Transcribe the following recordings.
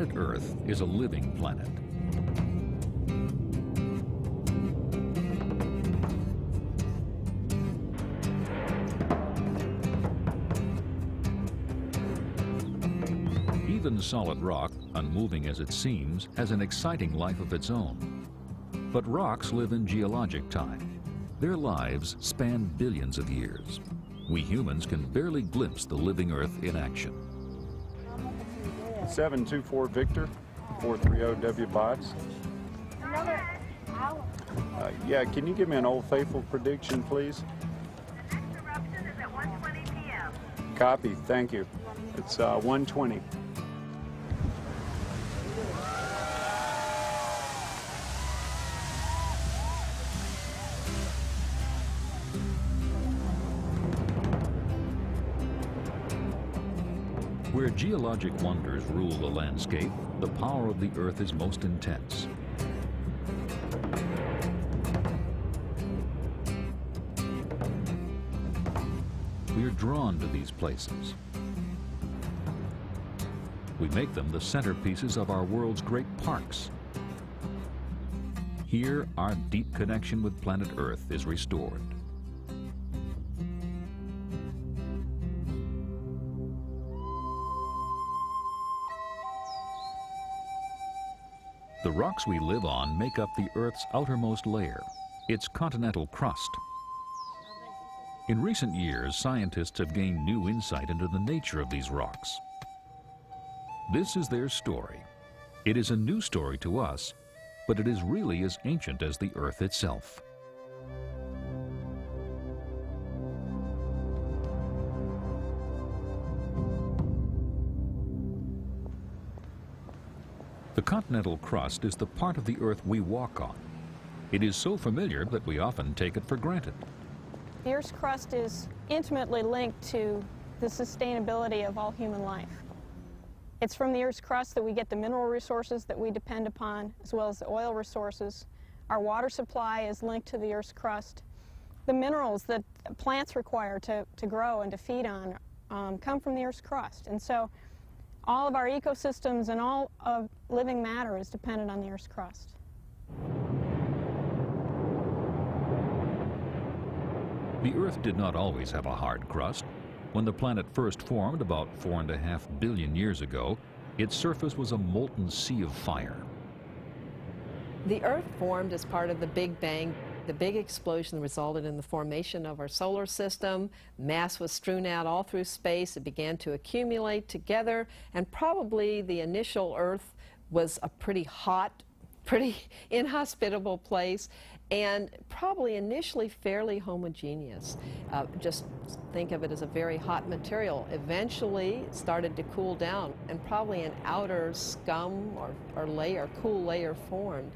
Planet Earth is a living planet. Even solid rock, unmoving as it seems, has an exciting life of its own. But rocks live in geologic time. Their lives span billions of years. We humans can barely glimpse the living Earth in action. 724 Victor, 430 W box. Yeah, can you give me an Old Faithful prediction, please? The next eruption is at 1:20 p.m. Copy, thank you. It's 1:20. Where geologic wonders rule the landscape, the power of the Earth is most intense. We are drawn to these places. We make them the centerpieces of our world's great parks. Here, our deep connection with planet Earth is restored. The rocks we live on make up the Earth's outermost layer, its continental crust. In recent years, scientists have gained new insight into the nature of these rocks. This is their story. It is a new story to us, but it is really as ancient as the Earth itself. The continental crust is the part of the Earth we walk on. It is so familiar that we often take it for granted. The Earth's crust is intimately linked to the sustainability of all human life. It's from the Earth's crust that we get the mineral resources that we depend upon, as well as the oil resources. Our water supply is linked to the Earth's crust. The minerals that plants require to grow and to feed on come from the Earth's crust. And so all of our ecosystems and all of living matter is dependent on the Earth's crust. The Earth did not always have a hard crust. When the planet first formed about 4.5 billion years ago, its surface was a molten sea of fire. The Earth formed as part of the Big Bang. The big explosion resulted in the formation of our solar system. Mass was strewn out all through space. It began to accumulate together, and probably the initial Earth was a pretty hot, pretty inhospitable place, and probably initially fairly homogeneous. Just think of it as a very hot material. Eventually it started to cool down, and probably an outer scum or layer, cool layer formed.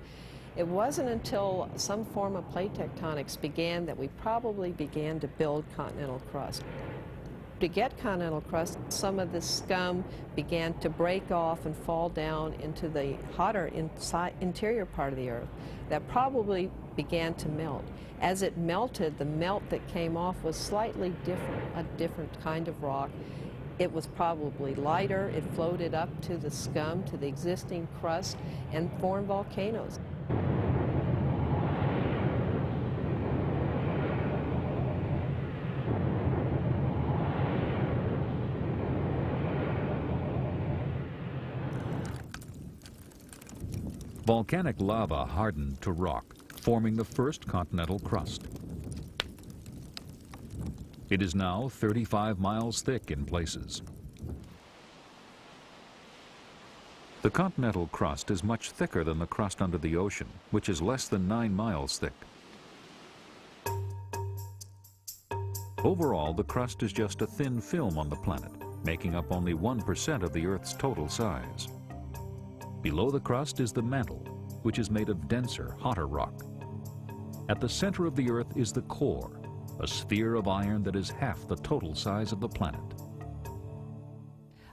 It wasn't until some form of plate tectonics began that we probably began to build continental crust. To get continental crust, some of the scum began to break off and fall down into the hotter interior part of the Earth. That probably began to melt. As it melted, the melt that came off was slightly different, a different kind of rock. It was probably lighter. It floated up to the scum, to the existing crust, and formed volcanoes. Volcanic lava hardened to rock, forming the first continental crust. It is now 35 miles thick in places. The continental crust is much thicker than the crust under the ocean, which is less than 9 miles thick. Overall, the crust is just a thin film on the planet, making up only 1% of the Earth's total size. Below the crust is the mantle, which is made of denser, hotter rock. At the center of the Earth is the core, a sphere of iron that is half the total size of the planet.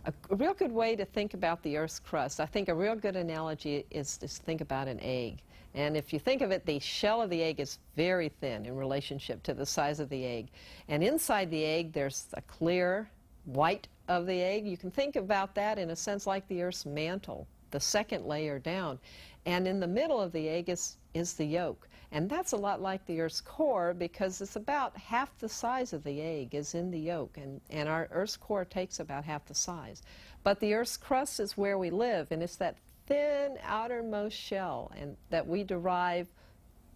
A real good way to think about the Earth's crust, I think a real good analogy is to think about an egg. And if you think of it, the shell of the egg is very thin in relationship to the size of the egg. And inside the egg, there's a clear white of the egg. You can think about that in a sense like the Earth's mantle. the second layer down. And in the middle of the egg is the yolk. And that's a lot like the Earth's core because it's about half the size of the egg is in the yolk. And our Earth's core takes about half the size. But the Earth's crust is where we live, and it's that thin outermost shell and that we derive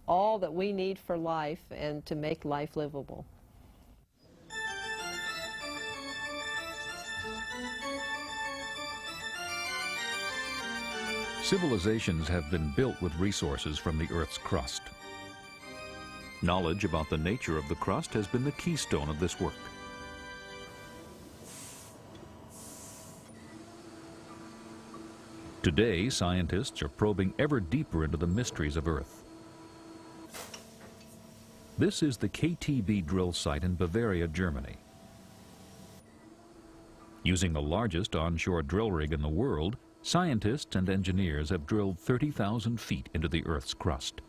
all that we need for life and to make life livable. Civilizations have been built with resources from the Earth's crust. Knowledge about the nature of the crust has been the keystone of this work. Today, scientists are probing ever deeper into the mysteries of Earth. This is the KTB drill site in Bavaria, Germany. Using the largest onshore drill rig in the world, scientists and engineers have drilled 30,000 feet into the Earth's crust.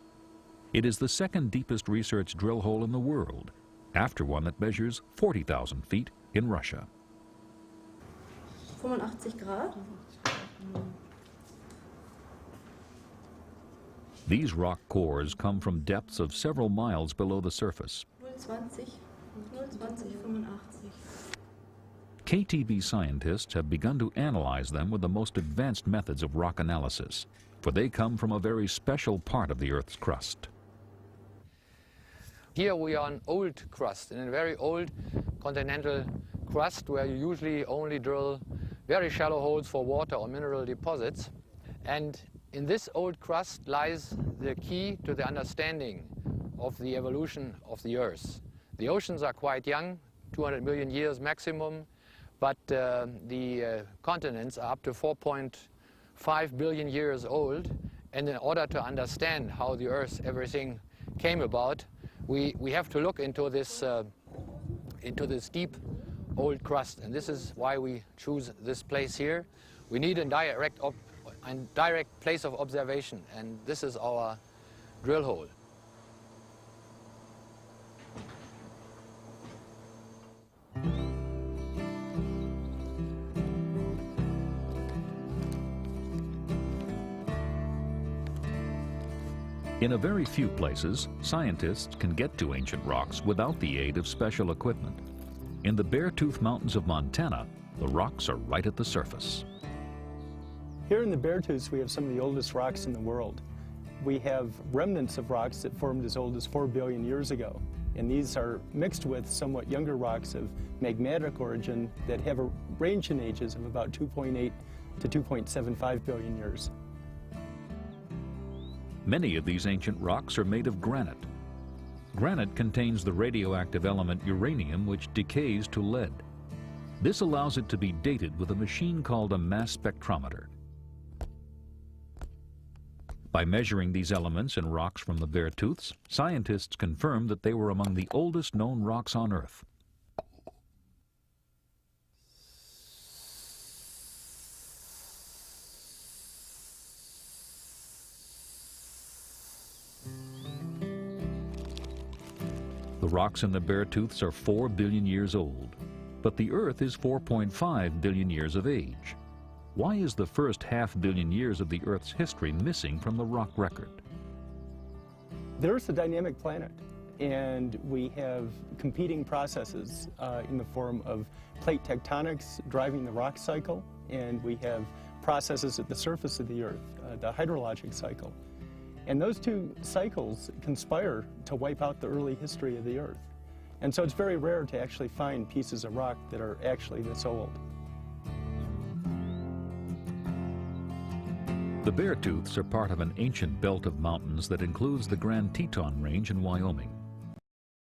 It is the second deepest research drill hole in the world, after one that measures 40,000 feet in Russia. 85 Grad. These rock cores come from depths of several miles below the surface. 0,20, 85. KTB scientists have begun to analyze them with the most advanced methods of rock analysis, for they come from a very special part of the Earth's crust. Here we are on old crust, in a very old continental crust where you usually only drill very shallow holes for water or mineral deposits. And in this old crust lies the key to the understanding of the evolution of the Earth. The oceans are quite young, 200 million years maximum, but the continents are up to 4.5 billion years old. And in order to understand how the Earth, everything came about, we have to look into this deep old crust. And this is why we choose this place here. We need a direct place of observation, and this is our drill hole. In a very few places, scientists can get to ancient rocks without the aid of special equipment. In the Beartooth Mountains of Montana, the rocks are right at the surface. Here in the Beartooths, we have some of the oldest rocks in the world. We have remnants of rocks that formed as old as 4 billion years ago. And these are mixed with somewhat younger rocks of magmatic origin that have a range in ages of about 2.8 to 2.75 billion years. Many of these ancient rocks are made of granite. Granite contains the radioactive element uranium, which decays to lead. This allows it to be dated with a machine called a mass spectrometer. By measuring these elements in rocks from the Beartooths, scientists confirmed that they were among the oldest known rocks on Earth. The rocks in the Beartooths are 4 billion years old, but the Earth is 4.5 billion years of age. Why is the first 500 million years of the Earth's history missing from the rock record? The Earth's a dynamic planet, and we have competing processes in the form of plate tectonics driving the rock cycle, and we have processes at the surface of the Earth, the hydrologic cycle. And those two cycles conspire to wipe out the early history of the Earth. And so it's very rare to actually find pieces of rock that are actually this old. The Beartooths are part of an ancient belt of mountains that includes the Grand Teton Range in Wyoming.